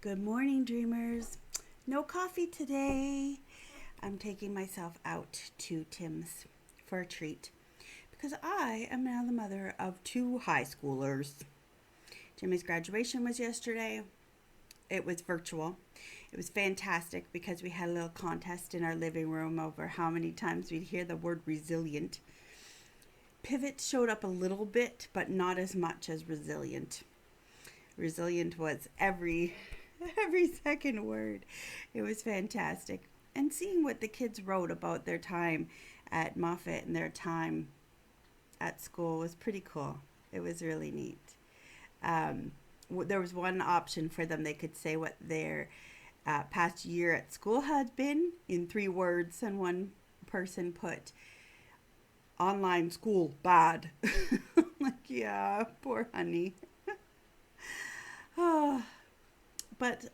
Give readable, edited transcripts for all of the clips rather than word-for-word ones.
Good morning, dreamers. No coffee today. I'm taking myself out to Tim's for a treat because I am now the mother of two high schoolers. Jimmy's graduation was yesterday. It was virtual. It was fantastic because we had a little contest in our living room over how many times we'd hear the word resilient. Pivot showed up a little bit, but not as much as resilient. Resilient was every second word. It was fantastic. And seeing what the kids wrote about their time at Moffat and their time at school was pretty cool. It was really neat. There was one option for them. They could say what their past year at school had been in 3 words, and one person put online school bad. Like, yeah, poor honey. Oh, but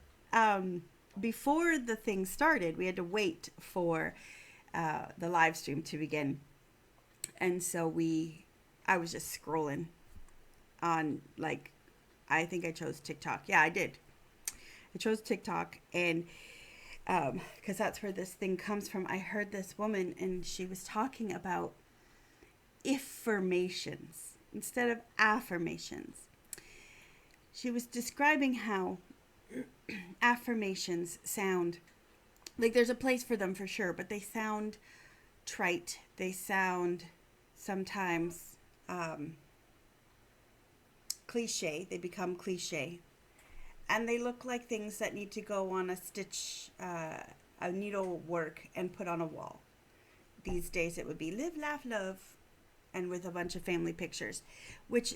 before the thing started, we had to wait for the live stream to begin. And so I was just scrolling on, like, I think I chose TikTok. Yeah, I did. I chose TikTok, and because that's where this thing comes from. I heard this woman, and she was talking about Iffirmations instead of affirmations. She was describing how affirmations sound like there's a place for them for sure, but they sound trite. They sound sometimes cliche. They become cliche. And they look like things that need to go on a needle work and put on a wall. These days it would be live, laugh, love, and with a bunch of family pictures, which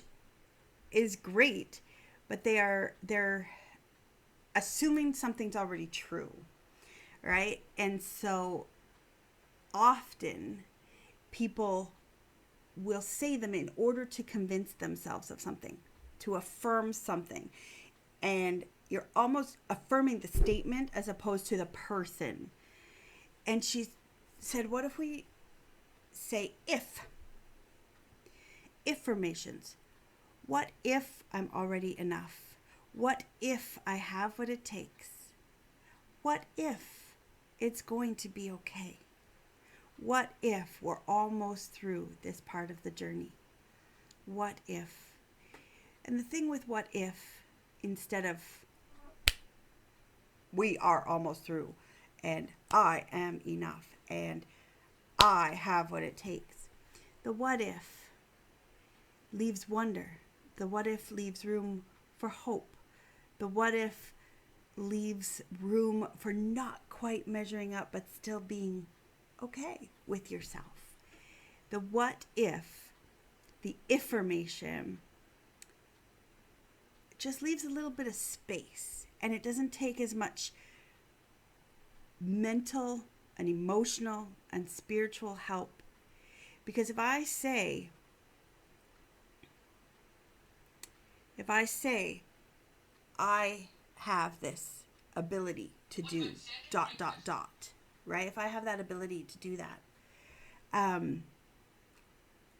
is great, but they're assuming something's already true, right? And so often people will say them in order to convince themselves of something, to affirm something. And you're almost affirming the statement as opposed to the person. And she said, what if we say Iffirmations? What if I'm already enough? What if I have what it takes? What if it's going to be okay? What if we're almost through this part of the journey? What if? And the thing with what if, instead of we are almost through and I am enough and I have what it takes, the what if leaves wonder. The what if leaves room for hope. The what if leaves room for not quite measuring up but still being okay with yourself. The what if, the Iffirmation, just leaves a little bit of space, and it doesn't take as much mental and emotional and spiritual help. Because if I say I have this ability to do ... right? If I have that ability to do that, I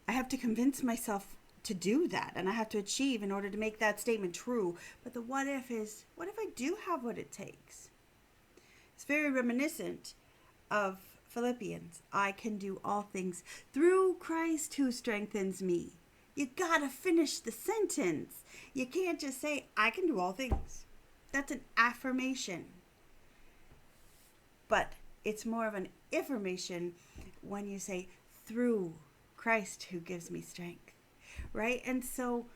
have to convince myself to do that, and I have to achieve in order to make that statement true. But the what if is, what if I do have what it takes? It's very reminiscent of Philippians. I can do all things through Christ who strengthens me. You gotta finish the sentence. You can't just say, I can do all things. That's an affirmation. But it's more of an Iffirmation when you say, through Christ who gives me strength. Right? And so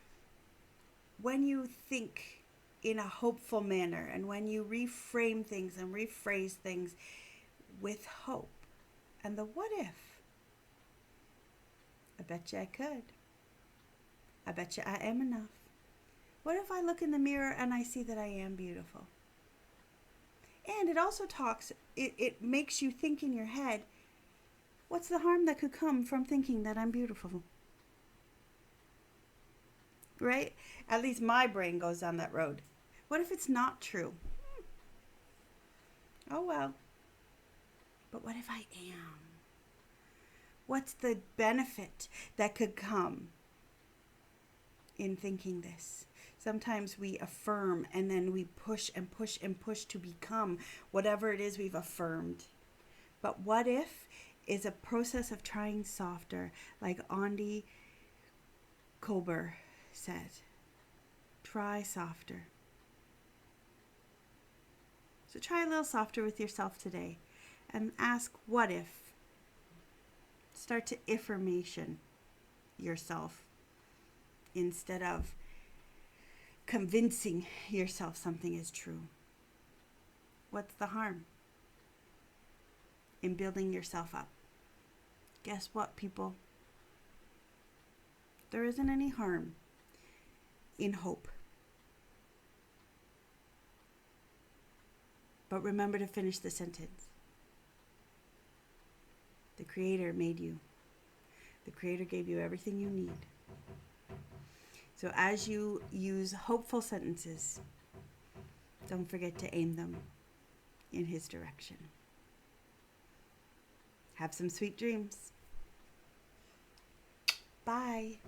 when you think in a hopeful manner, and when you reframe things and rephrase things with hope and the what if, I bet you I could. I bet you I am enough. What if I look in the mirror and I see that I am beautiful? And it also it makes you think in your head, what's the harm that could come from thinking that I'm beautiful? Right? At least my brain goes down that road. What if it's not true? Oh well. But what if I am? What's the benefit that could come in thinking this? Sometimes we affirm and then we push and push and push to become whatever it is we've affirmed. But what if is a process of trying softer, like Andy Kober said. Try softer. So try a little softer with yourself today and ask what if. Start to Iffirmation yourself instead of convincing yourself something is true. What's the harm in building yourself up? Guess what, people? There isn't any harm in hope. But remember to finish the sentence. The Creator made you. The Creator gave you everything you need. So as you use hopeful sentences, don't forget to aim them in His direction. Have some sweet dreams. Bye.